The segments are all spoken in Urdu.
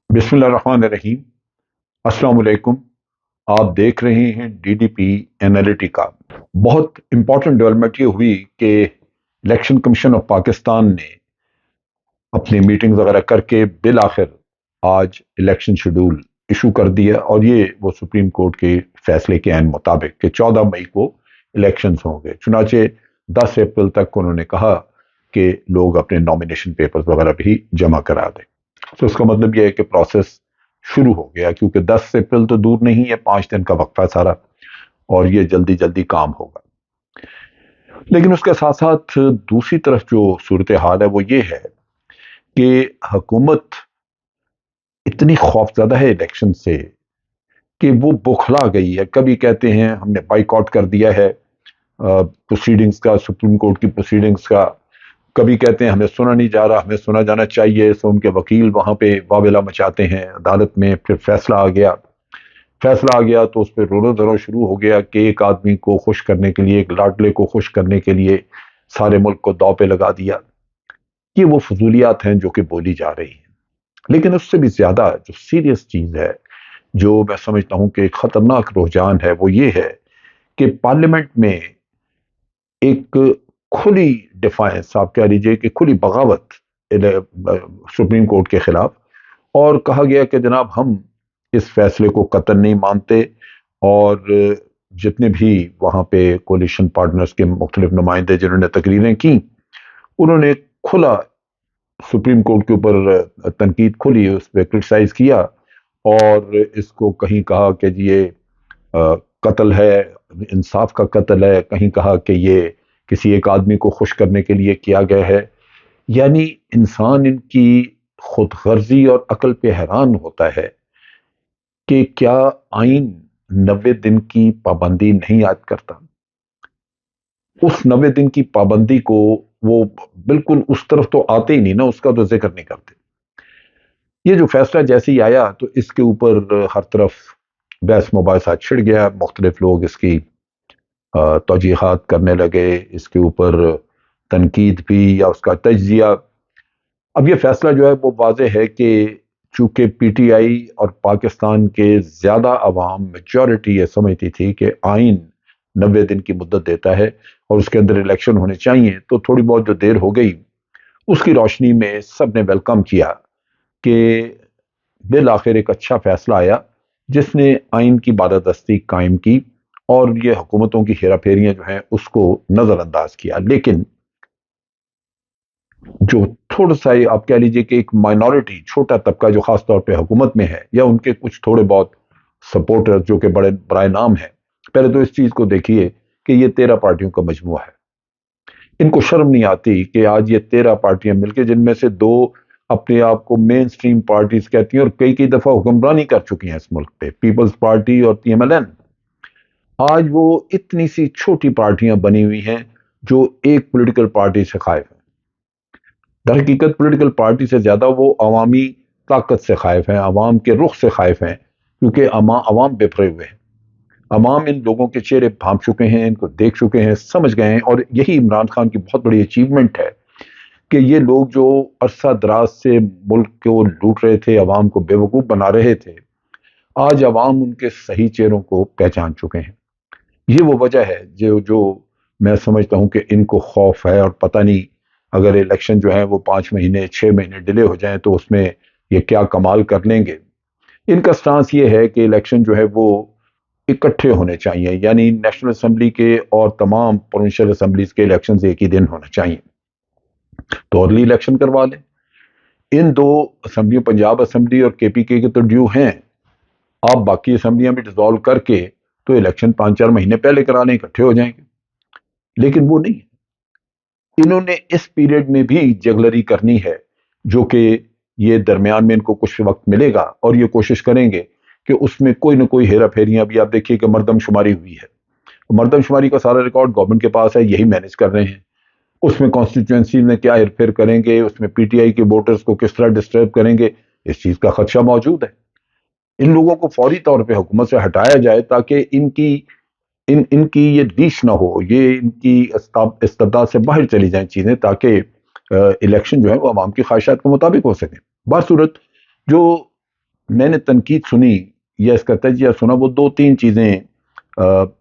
بسم اللہ الرحمن الرحیم۔ السلام علیکم۔ آپ دیکھ رہے ہیں ڈی ڈی پی انالیٹیکا۔ بہت امپورٹنٹ ڈیولپمنٹ یہ ہوئی کہ الیکشن کمیشن آف پاکستان نے اپنی میٹنگ وغیرہ کر کے بالآخر آج الیکشن شیڈول ایشو کر دیا، اور یہ وہ سپریم کورٹ کے فیصلے کے عین مطابق کہ 14 مئی کو الیکشنز ہوں گے۔ چنانچہ 10 اپریل تک انہوں نے کہا کہ لوگ اپنے نامینیشن پیپرز وغیرہ بھی جمع کرا دیں۔ تو اس کا مطلب یہ ہے کہ پروسیس شروع ہو گیا، کیونکہ 10 اپریل تو دور نہیں ہے، 5 دن کا وقفہ سارا، اور یہ جلدی جلدی کام ہوگا۔ لیکن اس کے ساتھ ساتھ دوسری طرف جو صورتحال ہے وہ یہ ہے کہ حکومت اتنی خوفزدہ ہے الیکشن سے کہ وہ بوکھلا گئی ہے۔ کبھی کہتے ہیں ہم نے بائیکاٹ کر دیا ہے پروسیڈنگز کا، سپریم کورٹ کی پروسیڈنگز کا، کبھی کہتے ہیں ہمیں سنا نہیں جا رہا، ہمیں سنا جانا چاہیے، سو ان کے وکیل وہاں پہ واویلا مچاتے ہیں عدالت میں۔ پھر فیصلہ آ گیا تو اس پہ رو دھرو شروع ہو گیا کہ ایک آدمی کو خوش کرنے کے لیے، ایک لاڈلے کو خوش کرنے کے لیے سارے ملک کو داؤ پہ لگا دیا۔ یہ وہ فضولیات ہیں جو کہ بولی جا رہی ہیں۔ لیکن اس سے بھی زیادہ جو سیریس چیز ہے، جو میں سمجھتا ہوں کہ ایک خطرناک رجحان ہے، وہ یہ ہے کہ پارلیمنٹ میں ایک کھلی ڈیفائنس، آپ کہہ لیجیے کہ کھلی بغاوت سپریم کورٹ کے خلاف، اور کہا گیا کہ جناب ہم اس فیصلے کو قطعاً نہیں مانتے، اور جتنے بھی وہاں پہ کولیشن پارٹنرز کے مختلف نمائندے جنہوں نے تقریریں کی، انہوں نے کھلا سپریم کورٹ کے اوپر تنقید کھلی، اس پہ کرٹیسائز کیا، اور اس کو کہیں کہا کہ جی یہ قتل ہے، انصاف کا قتل ہے، کہیں کہا کہ یہ کسی ایک آدمی کو خوش کرنے کے لیے کیا گیا ہے۔ یعنی انسان ان کی خود غرضی اور عقل پہ حیران ہوتا ہے کہ کیا آئین 90 دن کی پابندی نہیں عائد کرتا؟ اس 90 دن کی پابندی کو وہ بالکل اس طرف تو آتے ہی نہیں نا، اس کا تو ذکر نہیں کرتے۔ یہ جو فیصلہ جیسے ہی آیا تو اس کے اوپر ہر طرف بحث مباحثہ چھڑ گیا، مختلف لوگ اس کی توجیحات کرنے لگے، اس کے اوپر تنقید بھی یا اس کا تجزیہ۔ اب یہ فیصلہ جو ہے وہ واضح ہے کہ چونکہ پی ٹی آئی اور پاکستان کے زیادہ عوام میجورٹی یہ سمجھتی تھی کہ آئین 90 دن کی مدت دیتا ہے اور اس کے اندر الیکشن ہونے چاہیے، تو تھوڑی بہت جو دیر ہو گئی اس کی روشنی میں سب نے ویلکم کیا کہ بالآخر ایک اچھا فیصلہ آیا جس نے آئین کی بالادستی قائم کی اور یہ حکومتوں کی ہیرا پھیریاں جو ہیں اس کو نظر انداز کیا۔ لیکن جو تھوڑا سا آپ کہہ لیجئے کہ ایک مائنورٹی، چھوٹا طبقہ جو خاص طور پہ حکومت میں ہے، یا ان کے کچھ تھوڑے بہت سپورٹر جو کہ بڑے برائے نام ہیں، پہلے تو اس چیز کو دیکھیے کہ یہ 13 پارٹیوں کا مجموعہ ہے۔ ان کو شرم نہیں آتی کہ آج یہ 13 پارٹیاں مل کے، جن میں سے 2 اپنے آپ کو مین سٹریم پارٹیز کہتی ہیں اور کئی دفعہ حکمرانی کر چکی ہیں اس ملک پہ، پیپلز پارٹی اور پی ایم ایل این، آج وہ اتنی سی چھوٹی پارٹیاں بنی ہوئی ہیں جو ایک پولیٹیکل پارٹی سے خائف ہیں۔ در حقیقت پولیٹیکل پارٹی سے زیادہ وہ عوامی طاقت سے خائف ہیں، عوام کے رخ سے خائف ہیں، کیونکہ عوام بفرے ہوئے ہیں۔ عوام ان لوگوں کے چہرے بھانپ چکے ہیں، ان کو دیکھ چکے ہیں، سمجھ گئے ہیں، اور یہی عمران خان کی بہت بڑی اچیومنٹ ہے کہ یہ لوگ جو عرصہ دراز سے ملک کو لوٹ رہے تھے، عوام کو بیوقوف بنا رہے تھے، آج عوام ان کے صحیح چہروں کو پہچان چکے ہیں۔ یہ وہ وجہ ہے جو میں سمجھتا ہوں کہ ان کو خوف ہے، اور پتہ نہیں اگر الیکشن جو ہے وہ 5 مہینے 6 مہینے ڈیلے ہو جائیں تو اس میں یہ کیا کمال کر لیں گے۔ ان کا سٹانس یہ ہے کہ الیکشن جو ہے وہ اکٹھے ہونے چاہیے، یعنی نیشنل اسمبلی کے اور تمام پروونشل اسمبلیز کے الیکشنز ایک ہی دن ہونا چاہیے، تو ارلی الیکشن کروا لیں۔ ان 2 اسمبلیوں، پنجاب اسمبلی اور کے پی کے تو ڈیو ہیں، آپ باقی اسمبلیاں بھی ڈیزالو کر کے تو الیکشن 5-4 مہینے پہلے کرا لیں، اکٹھے ہو جائیں گے۔ لیکن وہ نہیں، انہوں نے اس پیریڈ میں بھی جگلری کرنی ہے، جو کہ یہ درمیان میں ان کو کچھ وقت ملے گا، اور یہ کوشش کریں گے کہ اس میں کوئی نہ کوئی ہیرا پھیریاں بھی۔ آپ دیکھیے کہ مردم شماری ہوئی ہے، مردم شماری کا سارا ریکارڈ گورنمنٹ کے پاس ہے، یہی مینیج کر رہے ہیں۔ اس میں کانسٹیٹوئنسی میں کیا ہیر پھیر کریں گے، اس میں پی ٹی آئی کے ووٹرز کو کس طرح ڈسٹرب کریں گے، اس چیز کا خدشہ موجود ہے۔ ان لوگوں کو فوری طور پہ حکومت سے ہٹایا جائے تاکہ ان کی یہ لیش نہ ہو، یہ ان کی استبداد سے باہر چلی جائیں چیزیں، تاکہ الیکشن جو ہے وہ عوام کی خواہشات کے مطابق ہو سکیں۔ بصورت جو میں نے تنقید سنی یا اس کا تجزیہ سنا، وہ دو تین چیزیں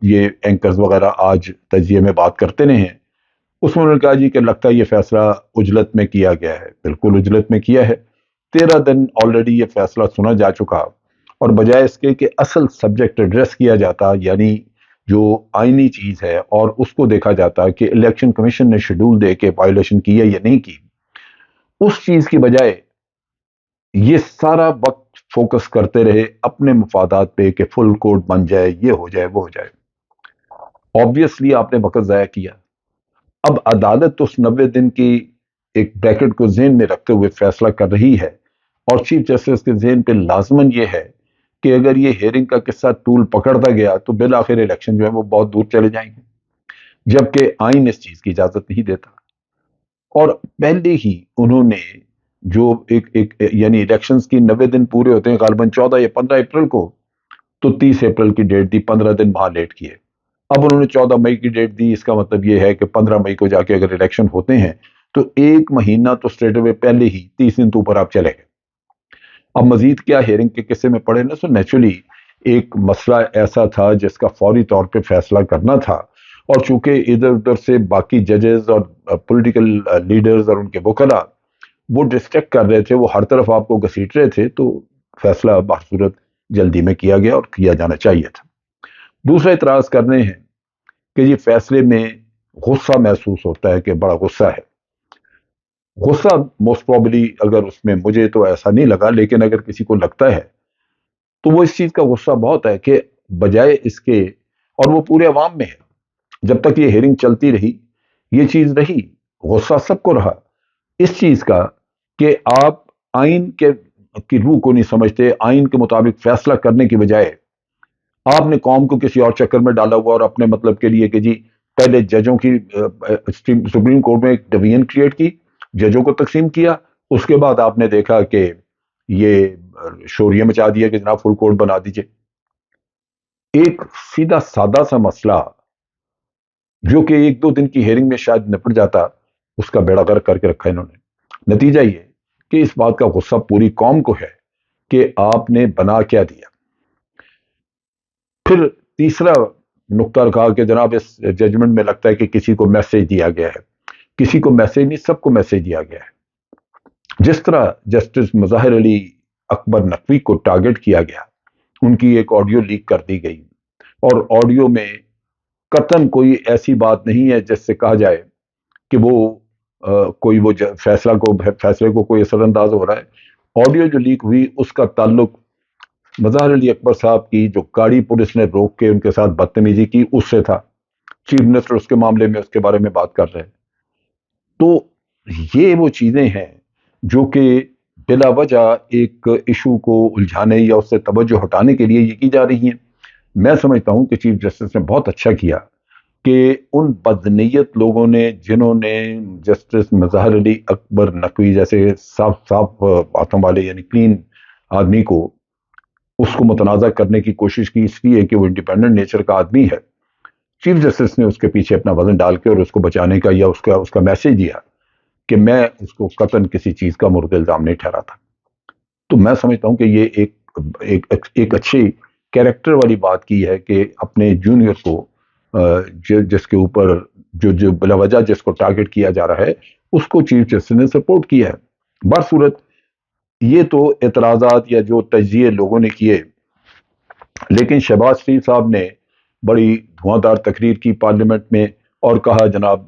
یہ اینکرز وغیرہ آج تجزیے میں بات کرتے رہے ہیں۔ اس میں انہوں نے کہا جی کہ لگتا ہے یہ فیصلہ عجلت میں کیا گیا ہے۔ بالکل عجلت میں کیا ہے، 13 دن آلریڈی یہ فیصلہ سنا جا چکا، اور بجائے اس کے کہ اصل سبجیکٹ ایڈریس کیا جاتا، یعنی جو آئینی چیز ہے، اور اس کو دیکھا جاتا کہ الیکشن کمیشن نے شیڈول دے کے وائلیشن کی ہے یا نہیں کی، اس چیز کی بجائے یہ سارا وقت فوکس کرتے رہے اپنے مفادات پہ کہ فل کوڈ بن جائے، یہ ہو جائے، وہ ہو جائے۔ آبویسلی آپ نے وقت ضائع کیا۔ اب عدالت اس 90 دن کی ایک بریکٹ کو ذہن میں رکھتے ہوئے فیصلہ کر رہی ہے، اور چیف جسٹس کے ذہن پہ لازماً یہ ہے کہ اگر یہ ہیئرنگ کا قصہ طول پکڑتا گیا تو بالآخر الیکشن جو ہے وہ بہت دور چلے جائیں گے، جبکہ آئین اس چیز کی اجازت نہیں دیتا۔ اور پہلے ہی انہوں نے جو ایک یعنی الیکشنز کی 90 دن پورے ہوتے ہیں غالباً 14 یا 15 اپریل کو، تو 30 اپریل کی ڈیٹ دی، 15 دن وہاں لیٹ کیے۔ اب انہوں نے 14 مئی کی ڈیٹ دی، اس کا مطلب یہ ہے کہ 15 مئی کو جا کے اگر الیکشن ہوتے ہیں تو ایک مہینہ تو اسٹریٹ اوے پہلے ہی 30 دن تو اوپر آپ چلے گئے۔ اب مزید کیا ہیئرنگ کے قصے میں پڑے نا، سو نیچرلی ایک مسئلہ ایسا تھا جس کا فوری طور پہ فیصلہ کرنا تھا، اور چونکہ ادھر ادھر سے باقی ججز اور پولیٹیکل لیڈرز اور ان کے وکلاء وہ ڈسٹریکٹ کر رہے تھے، وہ ہر طرف آپ کو گھسیٹ رہے تھے، تو فیصلہ بصورت جلدی میں کیا گیا اور کیا جانا چاہیے تھا۔ دوسرا اعتراض کرنے ہیں کہ یہ فیصلے میں غصہ محسوس ہوتا ہے کہ بڑا غصہ ہے۔ غصہ موسٹ پروبلی، اگر اس میں، مجھے تو ایسا نہیں لگا، لیکن اگر کسی کو لگتا ہے تو وہ اس چیز کا غصہ بہت ہے کہ بجائے اس کے، اور وہ پورے عوام میں ہے، جب تک یہ ہیئرنگ چلتی رہی یہ چیز رہی، غصہ سب کو رہا اس چیز کا کہ آپ آئین کی روح کو نہیں سمجھتے، آئین کے مطابق فیصلہ کرنے کی بجائے آپ نے قوم کو کسی اور چکر میں ڈالا ہوا، اور اپنے مطلب کے لیے کہ جی پہلے ججوں کی سپریم کورٹ میں ایک ڈویژن کریٹ کی، ججوں کو تقسیم کیا، اس کے بعد آپ نے دیکھا کہ یہ شوریہ مچا دیا کہ جناب فل کورٹ بنا دیجئے۔ ایک سیدھا سادہ سا مسئلہ جو کہ ایک دو دن کی ہیئرنگ میں شاید نپٹ جاتا، اس کا بیڑا غرق کر کے رکھا انہوں نے۔ نتیجہ یہ کہ اس بات کا غصہ پوری قوم کو ہے کہ آپ نے بنا کیا دیا۔ پھر تیسرا نقطہ رکھا کہ جناب اس ججمنٹ میں لگتا ہے کہ کسی کو میسج دیا گیا ہے۔ کسی کو میسج نہیں، سب کو میسج دیا گیا ہے۔ جس طرح جسٹس مظاہر علی اکبر نقوی کو ٹارگٹ کیا گیا، ان کی ایک آڈیو لیک کر دی گئی، اور آڈیو میں قطعاً کوئی ایسی بات نہیں ہے جس سے کہا جائے کہ وہ کوئی وہ فیصلے کو کوئی اثر انداز ہو رہا ہے۔ آڈیو جو لیک ہوئی اس کا تعلق مظاہر علی اکبر صاحب کی جو گاڑی پولیس نے روک کے ان کے ساتھ بدتمیزی کی اس سے تھا۔ چیف منسٹر اس کے معاملے میں اس کے بارے میں بات کر رہے ہیں۔ تو یہ وہ چیزیں ہیں جو کہ بلا وجہ ایک ایشو کو الجھانے یا اس سے توجہ ہٹانے کے لیے یہ کی جا رہی ہیں۔ میں سمجھتا ہوں کہ چیف جسٹس نے بہت اچھا کیا کہ ان بدنیت لوگوں نے جنہوں نے جسٹس مظاہر علی اکبر نقوی جیسے صاف باتوں والے یعنی کلین آدمی کو اس کو متنازع کرنے کی کوشش کی، اس لیے کہ وہ انڈیپینڈنٹ نیچر کا آدمی ہے، چیف جسٹس نے اس کے پیچھے اپنا وزن ڈال کے اور اس کو بچانے کا یا اس کا میسج دیا کہ میں اس کو قطعاً کسی چیز کا مورد الزام نہیں ٹھہراتا۔ تو میں سمجھتا ہوں کہ یہ ایک اچھی کیریکٹر والی بات کی ہے کہ اپنے جونیئر کو جس کے اوپر جو بلا وجہ جس کو ٹارگٹ کیا جا رہا ہے اس کو چیف جسٹس نے سپورٹ کیا ہے۔ برصورت یہ تو اعتراضات یا جو تجزیے لوگوں نے کیے، لیکن شہباز شریف صاحب نے بڑی دھواں دار تقریر کی پارلیمنٹ میں اور کہا جناب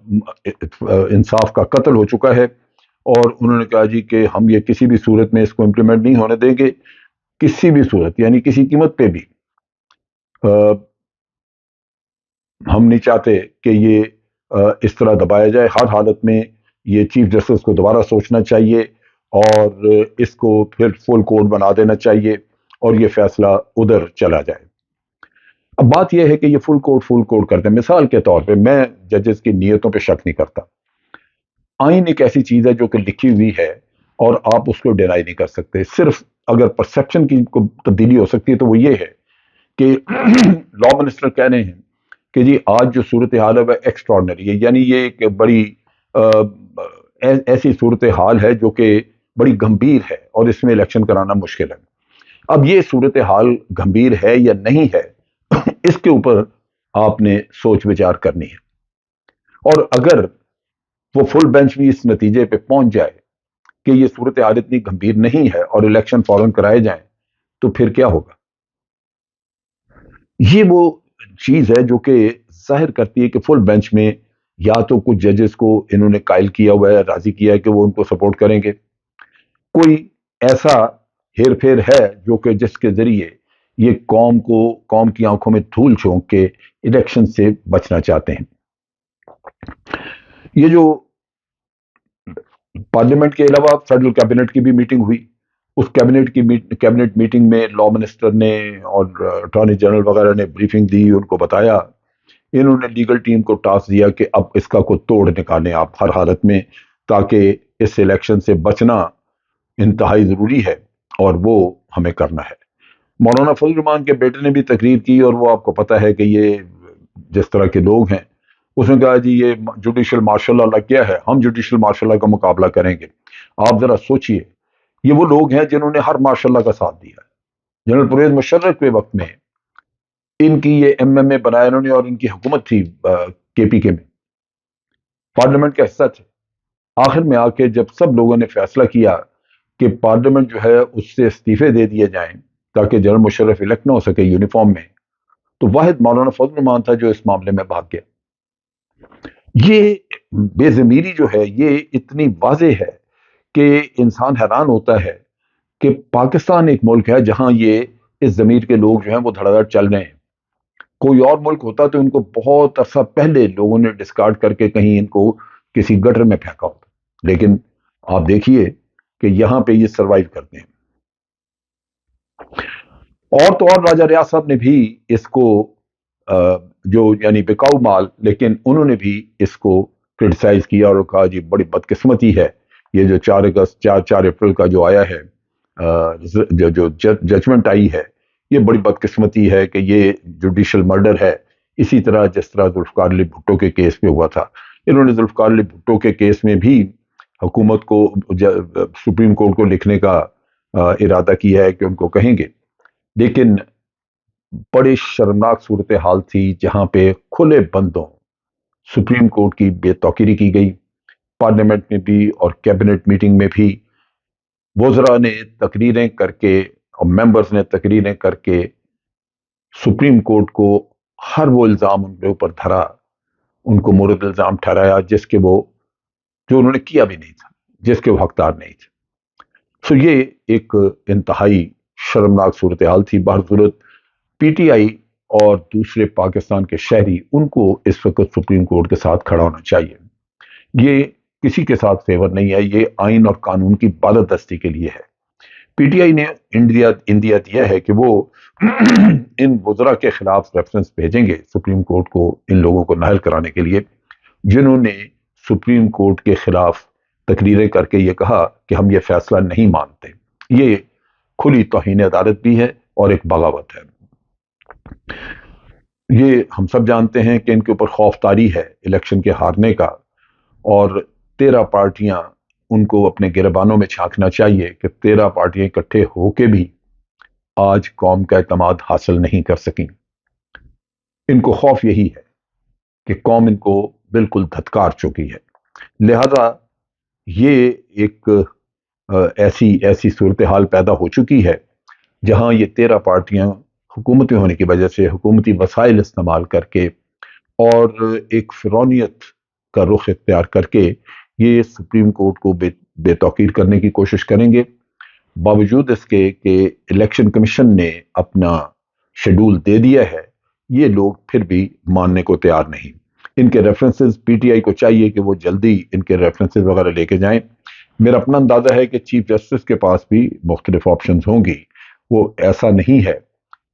انصاف کا قتل ہو چکا ہے، اور انہوں نے کہا جی کہ ہم یہ کسی بھی صورت میں اس کو امپلیمنٹ نہیں ہونے دیں گے، کسی بھی صورت، یعنی کسی قیمت پہ بھی ہم نہیں چاہتے کہ یہ اس طرح دبایا جائے۔ ہر حالت میں یہ چیف جسٹس کو دوبارہ سوچنا چاہیے اور اس کو پھر فل کوڈ بنا دینا چاہیے اور یہ فیصلہ ادھر چلا جائے۔ اب بات یہ ہے کہ یہ فل کوڈ کرتے ہیں۔ مثال کے طور پہ میں ججز کی نیتوں پہ شک نہیں کرتا۔ آئین ایک ایسی چیز ہے جو کہ لکھی ہوئی ہے اور آپ اس کو ڈینائی نہیں کر سکتے۔ صرف اگر پرسیپشن کی تبدیلی ہو سکتی ہے تو وہ یہ ہے کہ لا منسٹر کہہ رہے ہیں کہ جی آج جو صورتحال ہے وہ ایکسٹراڈنری ہے، یعنی یہ ایک بڑی ایسی صورتحال ہے جو کہ بڑی گمبھیر ہے اور اس میں الیکشن کرانا مشکل ہے۔ اب یہ صورتحال گھمبیر ہے یا نہیں ہے، اس کے اوپر آپ نے سوچ وچار کرنی ہے، اور اگر وہ فل بینچ بھی اس نتیجے پہ پہنچ جائے کہ یہ صورتحال اتنی گھمبیر نہیں ہے اور الیکشن فوراً کرائے جائیں تو پھر کیا ہوگا؟ یہ وہ چیز ہے جو کہ ظاہر کرتی ہے کہ فل بینچ میں یا تو کچھ ججز کو انہوں نے قائل کیا ہوا ہے، راضی کیا ہے کہ وہ ان کو سپورٹ کریں گے، کوئی ایسا ہیر پھیر ہے جو کہ جس کے ذریعے یہ قوم کی آنکھوں میں دھول جھونک کے الیکشن سے بچنا چاہتے ہیں۔ یہ جو پارلیمنٹ کے علاوہ فیڈرل کیبنٹ کی بھی میٹنگ ہوئی، اس کیبنٹ میٹنگ میں لا منسٹر نے اور اٹارنی جنرل وغیرہ نے بریفنگ دی، ان کو بتایا، انہوں نے لیگل ٹیم کو ٹاسک دیا کہ اب اس کا کوئی توڑ نکالیں آپ ہر حالت میں، تاکہ اس الیکشن سے بچنا انتہائی ضروری ہے اور وہ ہمیں کرنا ہے۔ مولانا فضل الرحمان کے بیٹے نے بھی تقریر کی، اور وہ آپ کو پتہ ہے کہ یہ جس طرح کے لوگ ہیں، اس نے کہا جی یہ جوڈیشل مارشل اللہ کیا ہے، ہم جوڈیشل مارشل اللہ کا مقابلہ کریں گے۔ آپ ذرا سوچئے، یہ وہ لوگ ہیں جنہوں نے ہر مارشل اللہ کا ساتھ دیا ہے۔ جنرل پرویز مشرف کے وقت میں ان کی یہ ایم اے بنایا انہوں نے، اور ان کی حکومت تھی کے پی کے میں، پارلیمنٹ کا حصہ تھے۔ آخر میں آ کے جب سب لوگوں نے فیصلہ کیا کہ پارلیمنٹ جو ہے اس سے استعفے دے دیے جائیں تاکہ جنرل مشرف الیکٹ نہ ہو سکے یونیفارم میں، تو واحد مولانا فضل الرحمان تھا جو اس معاملے میں بھاگ گیا۔ یہ بے ضمیری جو ہے یہ اتنی واضح ہے کہ انسان حیران ہوتا ہے کہ پاکستان ایک ملک ہے جہاں یہ اس ضمیر کے لوگ جو ہیں وہ دھڑا دھڑ چل رہے ہیں۔ کوئی اور ملک ہوتا تو ان کو بہت عرصہ پہلے لوگوں نے ڈسکارڈ کر کے کہیں ان کو کسی گٹر میں پھینکا ہوتا، لیکن آپ دیکھیے کہ یہاں پہ یہ سروائیو کرتے ہیں۔ اور تو اور راجہ ریاض صاحب نے بھی اس کو جو یعنی بکاؤ مال، لیکن انہوں نے بھی اس کو کرٹیسائز کیا اور کہا جی بڑی بدقسمتی ہے یہ جو 4 اپریل کا جو آیا ہے، جو ججمنٹ آئی ہے، یہ بڑی بدقسمتی ہے کہ یہ جوڈیشل مرڈر ہے، اسی طرح جس طرح ذوالفقار علی بھٹو کے کیس میں ہوا تھا۔ انہوں نے ذوالفقار علی بھٹو کے کیس میں بھی حکومت کو سپریم کورٹ کو لکھنے کا ارادہ کیا ہے کہ ان کو کہیں گے، لیکن بڑی شرمناک صورتحال تھی جہاں پہ کھلے بندوں سپریم کورٹ کی بے توقیری کی گئی۔ پارلیمنٹ میں بھی اور کیبنٹ میٹنگ میں بھی وزراء نے تقریریں کر کے اور ممبرز نے تقریریں کر کے سپریم کورٹ کو ہر وہ الزام ان کے اوپر دھرا، ان کو مورد الزام ٹھہرایا جو انہوں نے کیا بھی نہیں تھا، جس کے وہ حقدار نہیں تھے۔ سو یہ ایک انتہائی شرمناک صورتحال تھی۔ بہر صورت پی ٹی آئی اور دوسرے پاکستان کے شہری، ان کو اس وقت سپریم کورٹ کے ساتھ کھڑا ہونا چاہیے۔ یہ کسی کے ساتھ فیور نہیں ہے، یہ آئین اور قانون کی بالادستی کے لیے ہے۔ پی ٹی آئی نے اندیا دیا ہے کہ وہ ان وزراء کے خلاف ریفرنس بھیجیں گے سپریم کورٹ کو ان لوگوں کو نااہل کرانے کے لیے جنہوں نے سپریم کورٹ کے خلاف تقریریں کر کے یہ کہا کہ ہم یہ فیصلہ نہیں مانتے۔ یہ کھلی توہین عدالت بھی ہے اور ایک بغاوت ہے۔ یہ ہم سب جانتے ہیں کہ ان کے اوپر خوف طاری ہے الیکشن کے ہارنے کا، اور 13 پارٹیاں ان کو اپنے گربانوں میں چھانکنا چاہیے کہ 13 پارٹیاں اکٹھے ہو کے بھی آج قوم کا اعتماد حاصل نہیں کر سکیں۔ ان کو خوف یہی ہے کہ قوم ان کو بالکل دھتکار چکی ہے، لہذا یہ ایک ایسی صورتحال پیدا ہو چکی ہے جہاں یہ 13 پارٹیاں حکومتی ہونے کی وجہ سے حکومتی وسائل استعمال کر کے اور ایک فرعونیت کا رخ اختیار کر کے یہ سپریم کورٹ کو بے توقیر کرنے کی کوشش کریں گے، باوجود اس کے کہ الیکشن کمیشن نے اپنا شیڈول دے دیا ہے۔ یہ لوگ پھر بھی ماننے کو تیار نہیں۔ ان کے ریفرنسز پی ٹی آئی کو چاہیے کہ وہ جلدی ان کے ریفرنسز وغیرہ لے کے جائیں۔ میرا اپنا اندازہ ہے کہ چیف جسٹس کے پاس بھی مختلف آپشنز ہوں گی، وہ ایسا نہیں ہے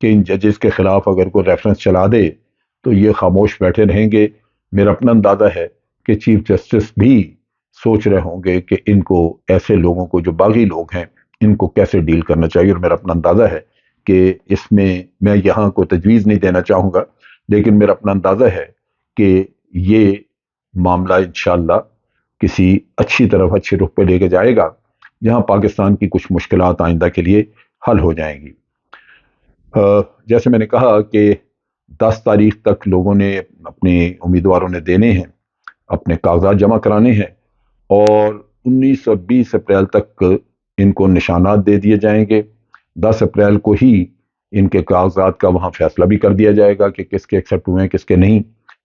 کہ ان ججز کے خلاف اگر کوئی ریفرنس چلا دے تو یہ خاموش بیٹھے رہیں گے۔ میرا اپنا اندازہ ہے کہ چیف جسٹس بھی سوچ رہے ہوں گے کہ ان کو ایسے لوگوں کو جو باغی لوگ ہیں ان کو کیسے ڈیل کرنا چاہیے، اور میرا اپنا اندازہ ہے کہ اس میں یہاں کوئی تجویز نہیں دینا چاہوں گا، لیکن میرا اپنا اندازہ ہے کہ یہ معاملہ انشاءاللہ کسی اچھی طرف اچھے رخ پہ لے کے جائے گا جہاں پاکستان کی کچھ مشکلات آئندہ کے لیے حل ہو جائیں گی۔ جیسے میں نے کہا کہ 10 تاریخ تک لوگوں نے اپنے امیدواروں نے دینے ہیں، اپنے کاغذات جمع کرانے ہیں، اور 19 اور 20 اپریل تک ان کو نشانات دے دیے جائیں گے۔ 10 اپریل کو ہی ان کے کاغذات کا وہاں فیصلہ بھی کر دیا جائے گا کہ کس کے ایکسیپٹ ہوئے ہیں کس کے نہیں۔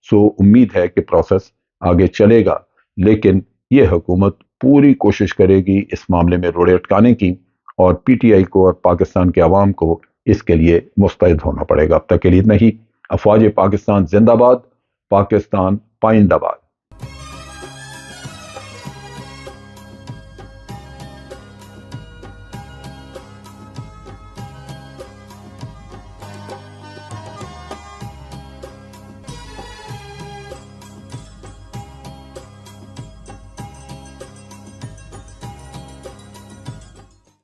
سو امید ہے کہ پروسیس آگے چلے گا، لیکن یہ حکومت پوری کوشش کرے گی اس معاملے میں روڑے اٹکانے کی، اور پی ٹی آئی کو اور پاکستان کے عوام کو اس کے لیے مستعد ہونا پڑے گا۔ اب تک کے لیے اتنا ہی۔ افواج پاکستان زندہ باد، پاکستان پائندہ باد۔